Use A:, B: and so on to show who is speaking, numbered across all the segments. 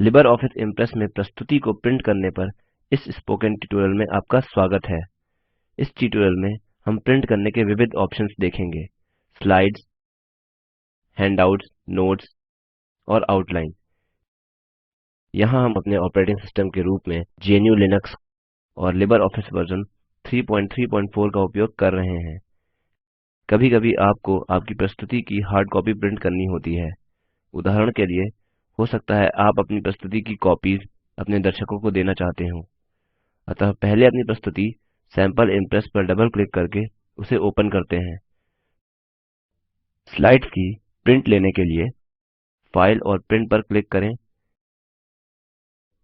A: Libre office impress में प्रस्तुति को प्रिंट करने पर इस स्पोकन ट्यूटोरियल में आपका स्वागत है। इस ट्यूटोरियल में हम प्रिंट करने के विविध ऑप्शंस देखेंगे। स्लाइड्स, हैंडआउट्स, नोट्स और आउटलाइन। यहाँ हम अपने ऑपरेटिंग सिस्टम के रूप में GNU लिनक्स और लिबर ऑफिस वर्जन 334 का उपयोग कर रहे हैं। कभी कभी आपको आपकी प्रस्तुति की हार्ड कॉपी प्रिंट करनी होती है। उदाहरण के लिए हो सकता है आप अपनी प्रस्तुति की कॉपीज अपने दर्शकों को देना चाहते हो। अतः पहले अपनी प्रस्तुति सैंपल इम्प्रेस पर डबल क्लिक करके उसे ओपन करते हैं। स्लाइड्स की प्रिंट लेने के लिए फाइल और प्रिंट पर क्लिक करें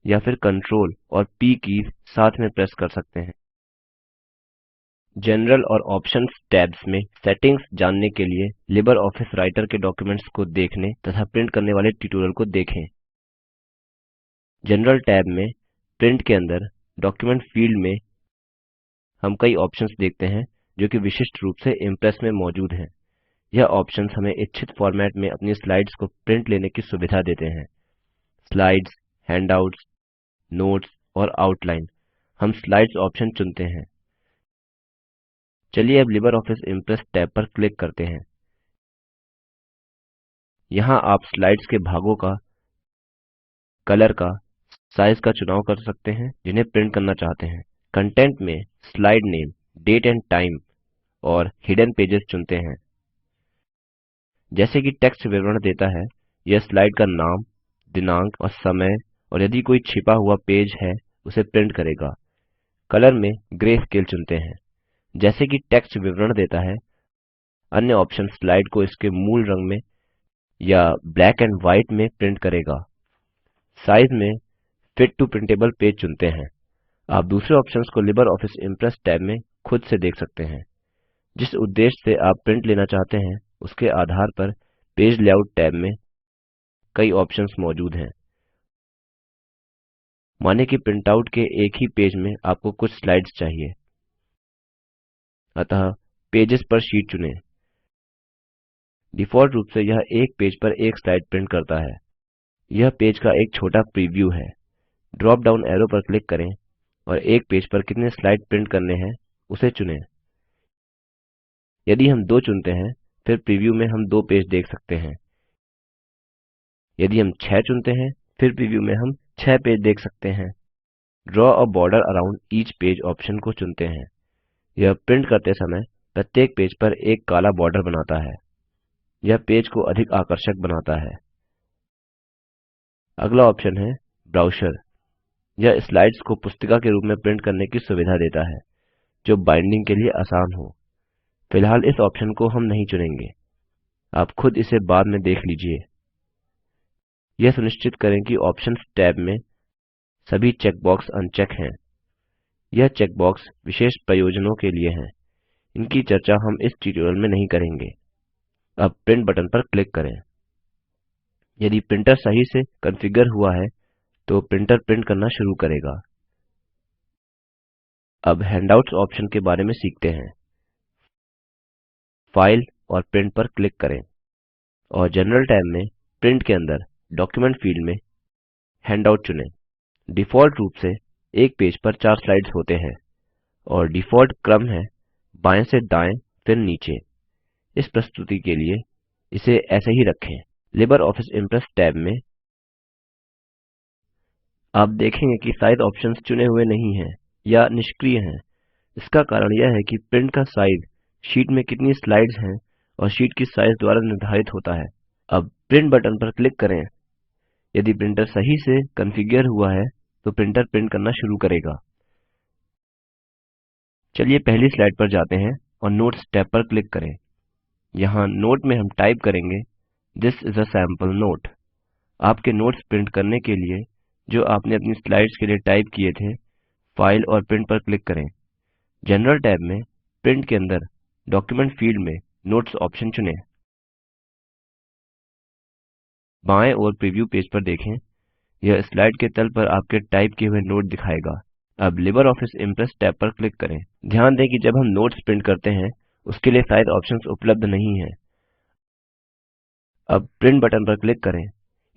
A: या फिर कंट्रोल और P कीज साथ में प्रेस कर सकते हैं। जनरल और ऑप्शंस टैब्स में सेटिंग्स जानने के लिए लिबर ऑफिस राइटर के डॉक्युमेंट्स को देखने तथा प्रिंट करने वाले ट्यूटोरियल को देखें। जनरल टैब में प्रिंट के अंदर डॉक्यूमेंट फील्ड में हम कई ऑप्शंस देखते हैं जो कि विशिष्ट रूप से इम्प्रेस में मौजूद हैं। यह ऑप्शंस हमें इच्छित फॉर्मेट में अपनी स्लाइड्स को प्रिंट लेने की सुविधा देते हैं। स्लाइड्स, हैंडआउट्स, नोट्स और आउटलाइन। हम स्लाइड्स ऑप्शन चुनते हैं। चलिए अब लिबर ऑफिस इम्प्रेस टैब पर क्लिक करते हैं। यहाँ आप स्लाइड्स के भागों का, कलर का, साइज का चुनाव कर सकते हैं जिन्हें प्रिंट करना चाहते हैं। कंटेंट में slide name, date and time और हिडन पेजेस चुनते हैं। जैसे कि टेक्स्ट विवरण देता है, यह स्लाइड का नाम, दिनांक और समय और यदि कोई छिपा हुआ पेज है उसे प्रिंट करेगा। कलर में ग्रे स्केल चुनते हैं। जैसे कि टेक्स्ट विवरण देता है, अन्य ऑप्शन स्लाइड को इसके मूल रंग में या ब्लैक एंड व्हाइट में प्रिंट करेगा। साइज में फिट टू प्रिंटेबल पेज चुनते हैं। आप दूसरे ऑप्शंस को लिबर ऑफिस इम्प्रेस टैब में खुद से देख सकते हैं। जिस उद्देश्य से आप प्रिंट लेना चाहते हैं उसके आधार पर पेज लेआउट टैब में कई ऑप्शंस मौजूद हैं। माने कि प्रिंटआउट के एक ही पेज में आपको कुछ स्लाइड्स चाहिए, अतः पेजेस पर शीट चुनें। डिफॉल्ट रूप से यह एक पेज पर एक स्लाइड प्रिंट करता है। यह पेज का एक छोटा प्रीव्यू है। ड्रॉप डाउन एरो पर क्लिक करें और एक पेज पर कितने स्लाइड प्रिंट करने हैं उसे चुनें। यदि हम 2 चुनते हैं फिर प्रीव्यू में हम 2 पेज देख सकते हैं। यदि हम 6 चुनते हैं फिर प्रीव्यू में हम 6 पेज देख सकते हैं। Draw a border around each page option को चुनते हैं। यह प्रिंट करते समय प्रत्येक पेज पर एक काला बॉर्डर बनाता है। यह पेज को अधिक आकर्षक बनाता है। अगला ऑप्शन है ब्राउज़र। यह स्लाइड्स को पुस्तिका के रूप में प्रिंट करने की सुविधा देता है जो बाइंडिंग के लिए आसान हो। फिलहाल इस ऑप्शन को हम नहीं चुनेंगे। आप खुद इसे बाद में देख लीजिए। यह सुनिश्चित करें कि ऑप्शंस टैब में सभी चेकबॉक्स अनचेक हैं। यह चेकबॉक्स विशेष प्रयोजनों के लिए हैं। इनकी चर्चा हम इस ट्यूटोरियल में नहीं करेंगे। अब प्रिंट बटन पर क्लिक करें। यदि प्रिंटर सही से कॉन्फ़िगर हुआ है तो प्रिंटर प्रिंट करना शुरू करेगा। अब हैंडआउट्स ऑप्शन के बारे में सीखते हैं। फाइल और प्रिंट पर क्लिक करें और जनरल टैब में प्रिंट के अंदर डॉक्यूमेंट फील्ड में हैंडआउट चुनें। डिफॉल्ट रूप से एक पेज पर 4 स्लाइड्स होते हैं और डिफॉल्ट क्रम है बाएं से दाएं फिर नीचे। इस प्रस्तुति के लिए इसे ऐसे ही रखें। लिबर ऑफिस इम्प्रेस टैब में आप देखेंगे कि साइज ऑप्शंस चुने हुए नहीं हैं या निष्क्रिय हैं। इसका कारण यह है कि प्रिंट का साइज शीट में कितनी स्लाइड्स हैं और शीट की साइज द्वारा निर्धारित होता है। अब प्रिंट बटन पर क्लिक करें। यदि प्रिंटर सही से कॉन्फ़िगर हुआ है तो प्रिंटर प्रिंट करना शुरू करेगा। चलिए पहली स्लाइड पर जाते हैं और नोट्स टैब पर क्लिक करें। यहाँ नोट में हम टाइप करेंगे this is a sample note. आपके नोट्स प्रिंट करने के लिए जो आपने अपनी स्लाइड्स के लिए टाइप किए थे, फाइल और प्रिंट पर क्लिक करें। जनरल टैब में प्रिंट के अंदर डॉक्यूमेंट फील्ड में नोट्स ऑप्शन चुनें। बाएं ओर प्रीव्यू पेज पर देखें। यह स्लाइड के तल पर आपके टाइप किए हुए नोट दिखाएगा। अब लिबर ऑफिस इम्प्रेस टैब पर क्लिक करें। ध्यान दें कि जब हम नोट्स प्रिंट करते हैं उसके लिए साइज ऑप्शंस उपलब्ध नहीं है। अब प्रिंट बटन पर क्लिक करें।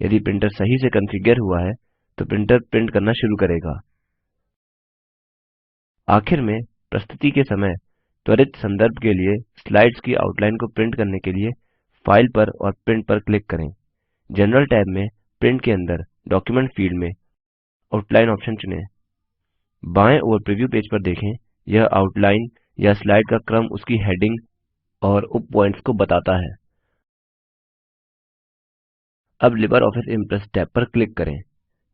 A: यदि प्रिंटर सही से कॉन्फ़िगर हुआ है तो प्रिंटर प्रिंट करना शुरू करेगा। आखिर में प्रस्तुति के समय त्वरित संदर्भ के लिए स्लाइड्स की आउटलाइन को प्रिंट करने के लिए फाइल पर और प्रिंट पर क्लिक करें। जनरल टैब में प्रिंट के अंदर डॉक्यूमेंट फील्ड में आउटलाइन ऑप्शन चुनें। बाएं ओर प्रीव्यू पेज पर देखें, यह आउटलाइन या स्लाइड का क्रम उसकी हेडिंग और उप पॉइंट्स को बताता है। अब लिब्रियोफिस इम्प्रेस टैब पर क्लिक करें।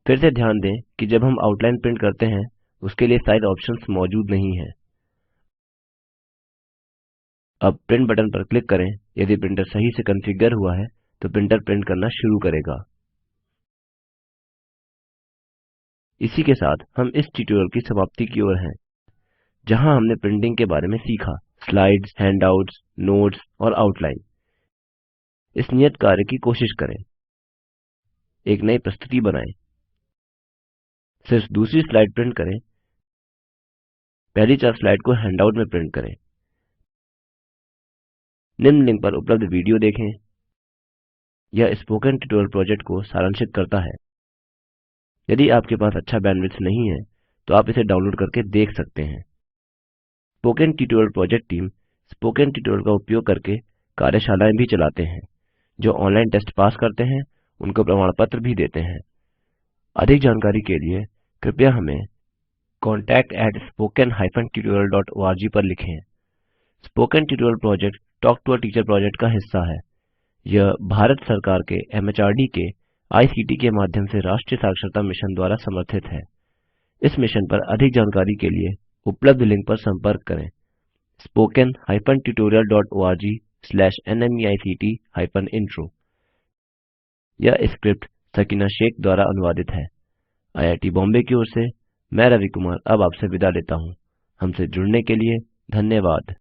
A: फिर से ध्यान दें कि जब हम आउटलाइन प्रिंट करते हैं उसके लिए साइज ऑप्शंस मौजूद नहीं है। अब प्रिंट बटन पर क्लिक करें। यदि प्रिंटर सही से कॉन्फ़िगर हुआ है तो प्रिंटर प्रिंट करना शुरू करेगा। इसी के साथ हम इस ट्यूटोरियल की समाप्ति की ओर हैं, जहां हमने प्रिंटिंग के बारे में सीखा। स्लाइड्स, हैंडआउट्स, नोट्स और आउटलाइन। इस नियत कार्य की कोशिश करें। एक नई प्रस्तुति बनाएं। सिर्फ दूसरी स्लाइड प्रिंट करें। पहली 4 स्लाइड को हैंडआउट में प्रिंट करें। निम्न लिंक पर उपलब्ध वीडियो देखें। यह स्पोकन ट्यूटोरियल प्रोजेक्ट को सारांशित करता है। यदि आपके पास अच्छा बैंडविड्थ नहीं है तो आप इसे डाउनलोड करके देख सकते हैं। Spoken tutorial project team spoken tutorial का उपयोग करके कार्यशालाएँ भी चलाते हैं। जो ऑनलाइन टेस्ट पास करते हैं उनको प्रमाण पत्र भी देते हैं। अधिक जानकारी के लिए कृपया हमें contact@spoken-tutorial.org पर लिखें। Spoken tutorial project talk to a teacher project का हिस्सा है। यह भारत सरकार के एमएचआरडी के आईसीटी के माध्यम से राष्ट्रीय साक्षरता मिशन द्वारा समर्थित है। इस मिशन पर अधिक जानकारी के लिए उपलब्ध लिंक पर संपर्क करें। spoken-tutorial.org/nmeict-intro। यह स्क्रिप्ट सकीना शेख द्वारा अनुवादित है। आईआईटी बॉम्बे की ओर से मैं रवि कुमार अब आपसे विदा लेता हूँ। हमसे जुड़ने के लिए धन्यवाद।